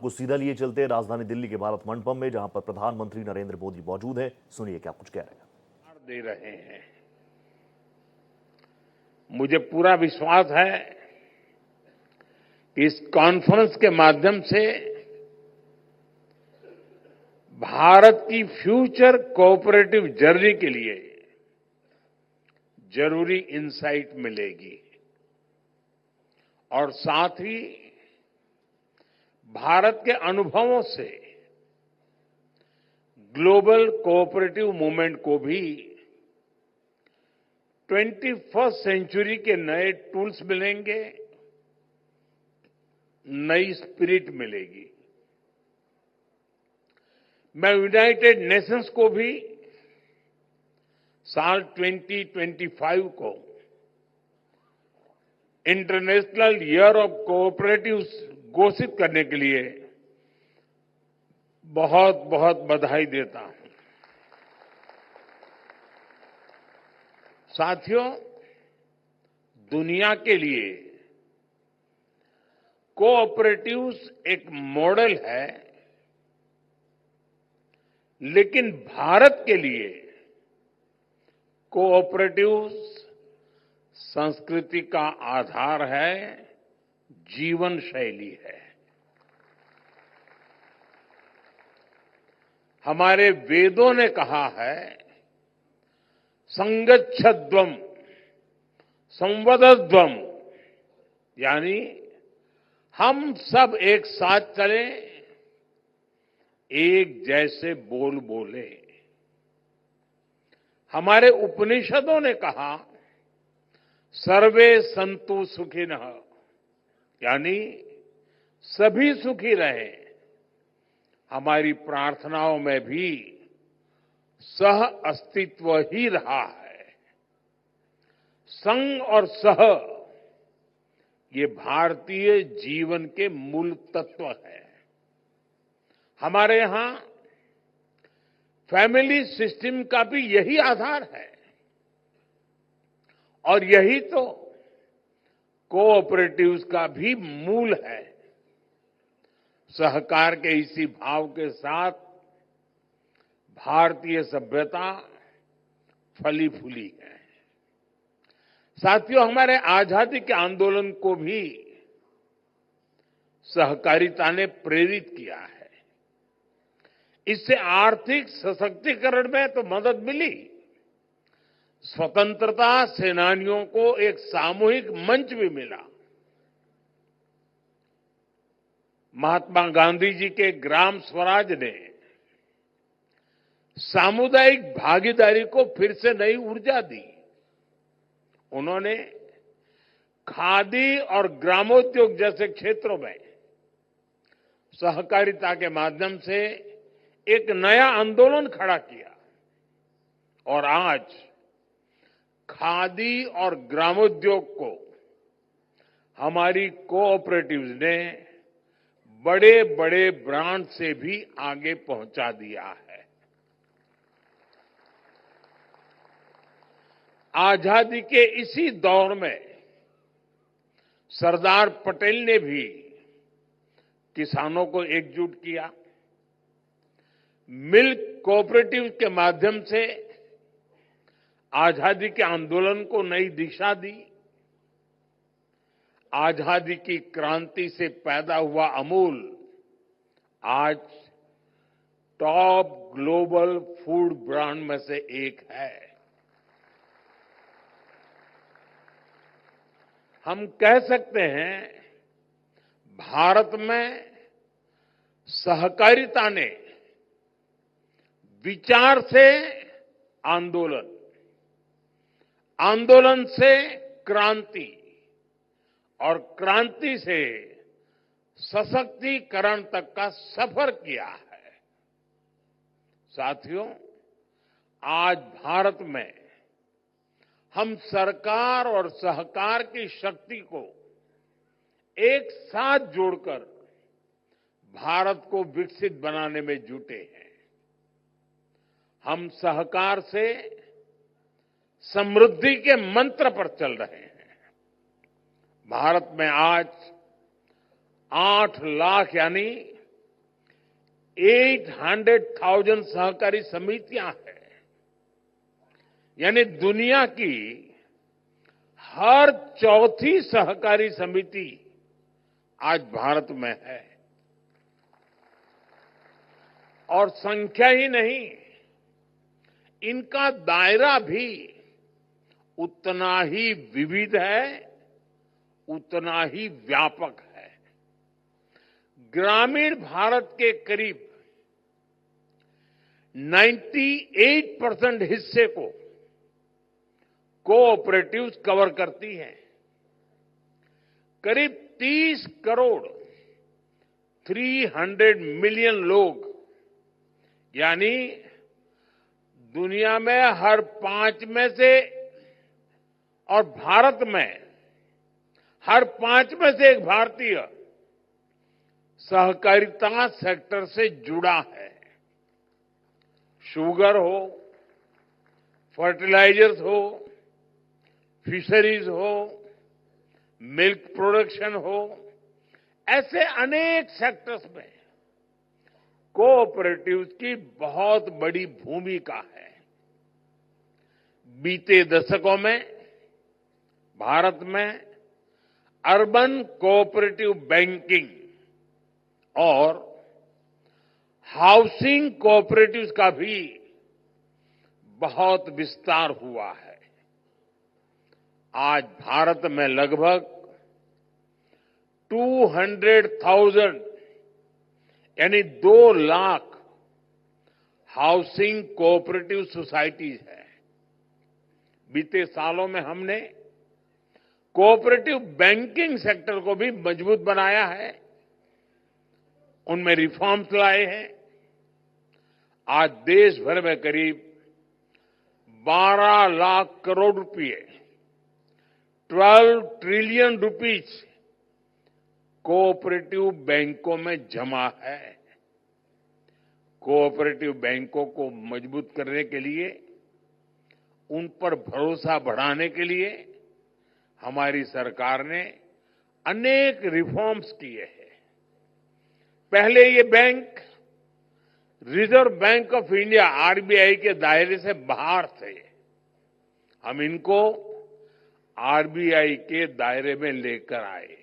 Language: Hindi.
आपको सीधा लिए चलते हैं राजधानी दिल्ली के भारत मंडपम में, जहां पर प्रधानमंत्री नरेंद्र मोदी मौजूद है। सुनिए क्या कुछ कह रहे हैं। दे रहे हैं। मुझे पूरा विश्वास है कि इस कॉन्फ्रेंस के माध्यम से भारत की फ्यूचर कोऑपरेटिव जर्नी के लिए जरूरी इंसाइट मिलेगी और साथ ही भारत के अनुभवों से ग्लोबल कोऑपरेटिव मूवमेंट को भी 21st सेंचुरी के नए टूल्स मिलेंगे, नई स्पिरिट मिलेगी। मैं यूनाइटेड नेशंस को भी साल 2025 को इंटरनेशनल ईयर ऑफ कोऑपरेटिव्स घोषित करने के लिए बहुत बहुत बधाई देता हूं। साथियों, दुनिया के लिए कोऑपरेटिव्स एक मॉडल है, लेकिन भारत के लिए कोऑपरेटिव्स संस्कृति का आधार है, जीवन शैली है। हमारे वेदों ने कहा है, संगच्छध्वम संवदध्वम, यानी हम सब एक साथ चलें, एक जैसे बोल बोले। हमारे उपनिषदों ने कहा, सर्वे संतु सुखिनः, यानी सभी सुखी रहे। हमारी प्रार्थनाओं में भी सह अस्तित्व ही रहा है। संग और सह, ये भारतीय जीवन के मूल तत्व है। हमारे यहां फैमिली सिस्टम का भी यही आधार है और यही तो कोऑपरेटिव्स का भी मूल है। सहकार के इसी भाव के साथ भारतीय सभ्यता फली फूली है। साथियों, हमारे आजादी के आंदोलन को भी सहकारिता ने प्रेरित किया है। इससे आर्थिक सशक्तिकरण में तो मदद मिली, स्वतंत्रता सेनानियों को एक सामूहिक मंच भी मिला। महात्मा गांधी जी के ग्राम स्वराज ने सामुदायिक भागीदारी को फिर से नई ऊर्जा दी। उन्होंने खादी और ग्रामोद्योग जैसे क्षेत्रों में सहकारिता के माध्यम से एक नया आंदोलन खड़ा किया और आज खादी और ग्रामोद्योग को हमारी कोऑपरेटिव्स ने बड़े बड़े ब्रांड से भी आगे पहुंचा दिया है। आजादी के इसी दौर में सरदार पटेल ने भी किसानों को एकजुट किया, मिल्क कोऑपरेटिव के माध्यम से आजादी के आंदोलन को नई दिशा दी। आजादी की क्रांति से पैदा हुआ अमूल आज टॉप ग्लोबल फूड ब्रांड में से एक है। हम कह सकते हैं, भारत में सहकारिता ने विचार से आंदोलन, आंदोलन से क्रांति और क्रांति से सशक्तिकरण तक का सफर किया है। साथियों, आज भारत में हम सरकार और सहकार की शक्ति को एक साथ जोड़कर भारत को विकसित बनाने में जुटे हैं। हम सहकार से समृद्धि के मंत्र पर चल रहे हैं। भारत में आज 8 लाख यानी 800,000 सहकारी समितियां हैं। यानी दुनिया की हर चौथी सहकारी समिति आज भारत में है। और संख्या ही नहीं, इनका दायरा भी उतना ही विविध है, उतना ही व्यापक है। ग्रामीण भारत के करीब 98% हिस्से को कोऑपरेटिव्स कवर करती हैं। करीब 30 करोड़ 300 मिलियन लोग, यानी दुनिया में हर 5 में से और भारत में हर 5 में से एक भारतीय सहकारिता सेक्टर से जुड़ा है। शुगर हो, फर्टिलाइजर्स हो, फिशरीज हो, मिल्क प्रोडक्शन हो, ऐसे अनेक सेक्टर्स में कोऑपरेटिव्स की बहुत बड़ी भूमिका है। बीते दशकों में भारत में अर्बन कोऑपरेटिव बैंकिंग और हाउसिंग कोऑपरेटिव्स का भी बहुत विस्तार हुआ है। आज भारत में लगभग 200,000 यानी 2 लाख हाउसिंग कोऑपरेटिव सोसाइटीज है। बीते सालों में हमने कोऑपरेटिव बैंकिंग सेक्टर को भी मजबूत बनाया है, उनमें रिफॉर्म्स लाए हैं। आज देश भर में करीब 12 लाख करोड़ रुपए 12 ट्रिलियन रुपीज कोऑपरेटिव बैंकों में जमा है। कोऑपरेटिव बैंकों को मजबूत करने के लिए, उन पर भरोसा बढ़ाने के लिए हमारी सरकार ने अनेक रिफॉर्म्स किए हैं। पहले ये bank reserve bank of India RBI के दायरे से बाहर थे। हम इनको आरबीआई के दायरे में लेकर आए।